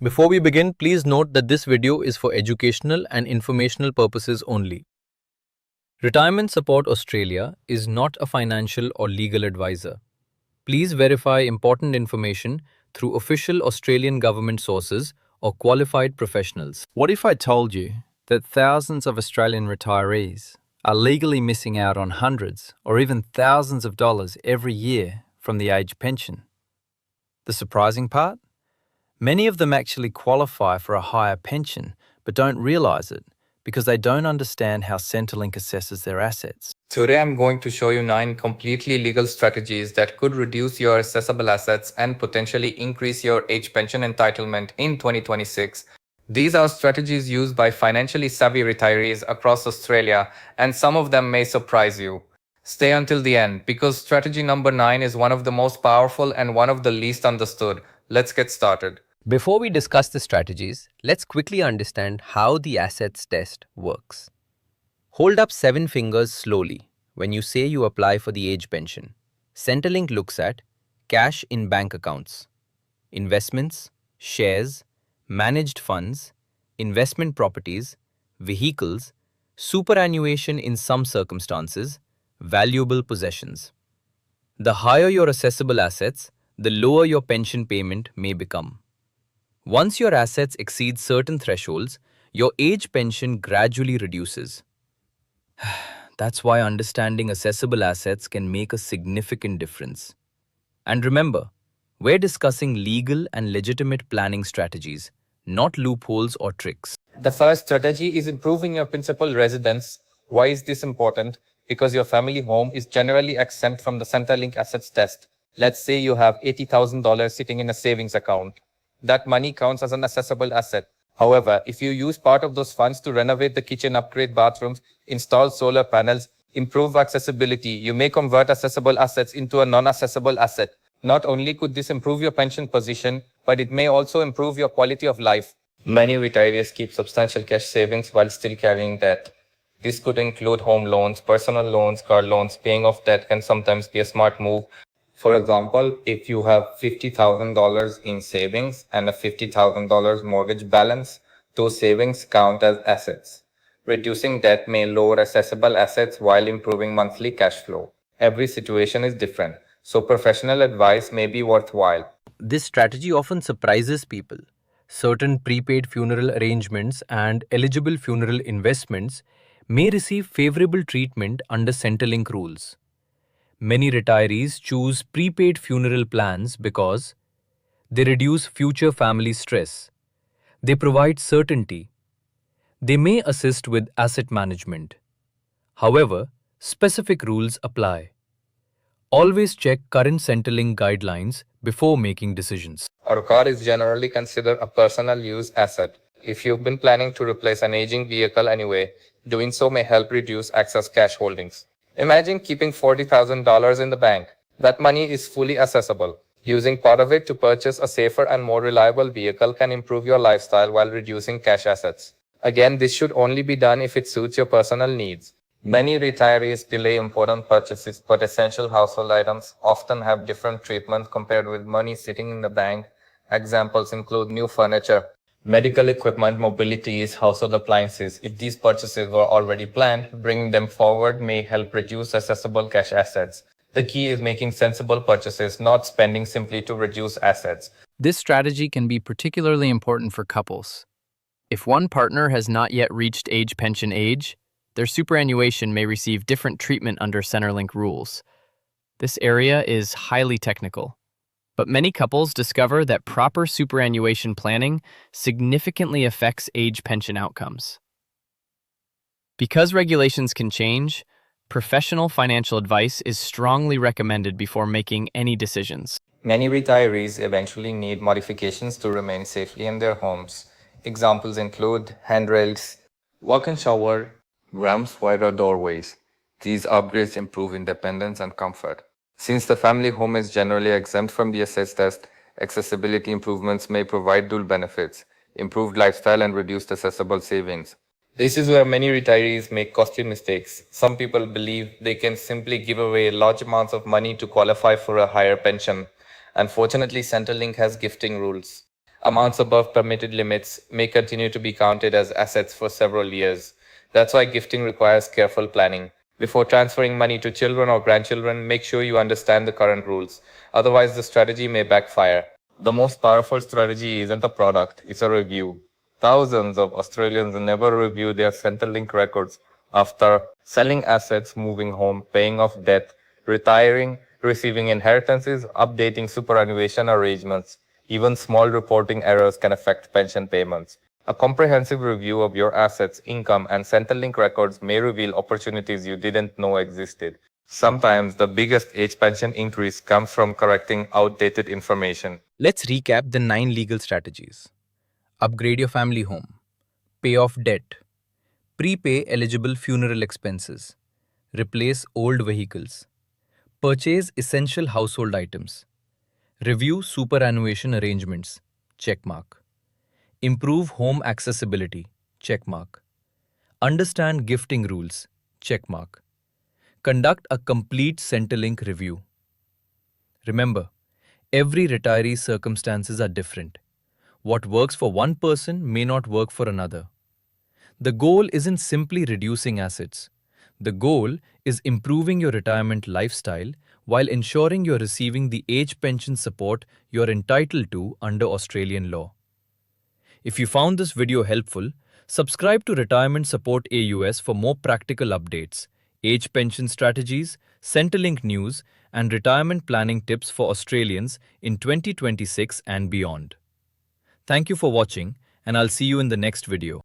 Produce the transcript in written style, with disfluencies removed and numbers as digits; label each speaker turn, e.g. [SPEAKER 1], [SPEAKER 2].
[SPEAKER 1] Before we begin, please note that this video is for educational and informational purposes only. Retirement Support Australia is not a financial or legal advisor. Please verify important information through official Australian government sources or qualified professionals.
[SPEAKER 2] What if I told you that thousands of Australian retirees are legally missing out on hundreds or even thousands of dollars every year from the age pension? The surprising part? Many of them actually qualify for a higher pension but don't realise it because they don't understand how Centrelink assesses their assets.
[SPEAKER 3] Today I'm going to show you 9 completely legal strategies that could reduce your assessable assets and potentially increase your age pension entitlement in 2026. These are strategies used by financially savvy retirees across Australia, and some of them may surprise you. Stay until the end because strategy number 9 is one of the most powerful and one of the least understood. Let's get started.
[SPEAKER 4] Before we discuss the strategies, let's quickly understand how the assets test works. Hold up 7 fingers slowly when you say you apply for the age pension. Centrelink looks at cash in bank accounts, investments, shares, managed funds, investment properties, vehicles, superannuation in some circumstances, valuable possessions. The higher your assessable assets, the lower your pension payment may become. Once your assets exceed certain thresholds, your age pension gradually reduces. That's why understanding assessable assets can make a significant difference. And remember, we're discussing legal and legitimate planning strategies, not loopholes or tricks.
[SPEAKER 3] The first strategy is improving your principal residence. Why is this important? Because your family home is generally exempt from the Centrelink assets test. Let's say you have $80,000 sitting in a savings account. That money counts as an assessable asset. However, if you use part of those funds to renovate the kitchen, upgrade bathrooms, install solar panels, improve accessibility, you may convert assessable assets into a non-assessable asset. Not only could this improve your pension position, but it may also improve your quality of life. Many retirees keep substantial cash savings while still carrying debt. This could include home loans, personal loans, car loans. Paying off debt can sometimes be a smart move. For example, if you have $50,000 in savings and a $50,000 mortgage balance, those savings count as assets. Reducing debt may lower assessable assets while improving monthly cash flow. Every situation is different, so professional advice may be worthwhile.
[SPEAKER 4] This strategy often surprises people. Certain prepaid funeral arrangements and eligible funeral investments may receive favorable treatment under Centrelink rules. Many retirees choose prepaid funeral plans because they reduce future family stress. They provide certainty. They may assist with asset management. However, specific rules apply. Always check current Centrelink guidelines before making decisions.
[SPEAKER 3] A car is generally considered a personal use asset. If you've been planning to replace an aging vehicle anyway, doing so may help reduce excess cash holdings. Imagine keeping $40,000 in the bank. That money is fully accessible. Using part of it to purchase a safer and more reliable vehicle can improve your lifestyle while reducing cash assets. Again, this should only be done if it suits your personal needs. Many retirees delay important purchases, but essential household items often have different treatment compared with money sitting in the bank. Examples include new furniture, medical equipment, mobilities, household appliances. If these purchases were already planned, bringing them forward may help reduce accessible cash assets. The key is making sensible purchases, not spending simply to reduce assets.
[SPEAKER 2] This strategy can be particularly important for couples. If one partner has not yet reached age pension age, their superannuation may receive different treatment under Centrelink rules. This area is highly technical, but many couples discover that proper superannuation planning significantly affects age pension outcomes. Because regulations can change, professional financial advice is strongly recommended before making any decisions.
[SPEAKER 3] Many retirees eventually need modifications to remain safely in their homes. Examples include handrails, walk-in shower, ramps, wider doorways. These upgrades improve independence and comfort. Since the family home is generally exempt from the assess test, accessibility improvements may provide dual benefits: improved lifestyle and reduced accessible savings. This is where many retirees make costly mistakes. Some people believe they can simply give away large amounts of money to qualify for a higher pension. Unfortunately, Centrelink has gifting rules. Amounts above permitted limits may continue to be counted as assets for several years. That's why gifting requires careful planning. Before transferring money to children or grandchildren, make sure you understand the current rules. Otherwise, the strategy may backfire. The most powerful strategy isn't a product, it's a review. Thousands of Australians never review their Centrelink records after selling assets, moving home, paying off debt, retiring, receiving inheritances, updating superannuation arrangements. Even small reporting errors can affect pension payments. A comprehensive review of your assets, income, and Centrelink records may reveal opportunities you didn't know existed. Sometimes the biggest age pension increase comes from correcting outdated information.
[SPEAKER 1] Let's recap the 9 legal strategies. Upgrade your family home. Pay off debt. Prepay eligible funeral expenses. Replace old vehicles. Purchase essential household items. Review superannuation arrangements. Checkmark. Improve home accessibility. Checkmark. Understand gifting rules. Checkmark. Conduct a complete Centrelink review. Remember, every retiree's circumstances are different. What works for one person may not work for another. The goal isn't simply reducing assets. The goal is improving your retirement lifestyle while ensuring you're receiving the age pension support you're entitled to under Australian law. If you found this video helpful, subscribe to Retirement Support AUS for more practical updates, age pension strategies, Centrelink news, and retirement planning tips for Australians in 2026 and beyond. Thank you for watching, and I'll see you in the next video.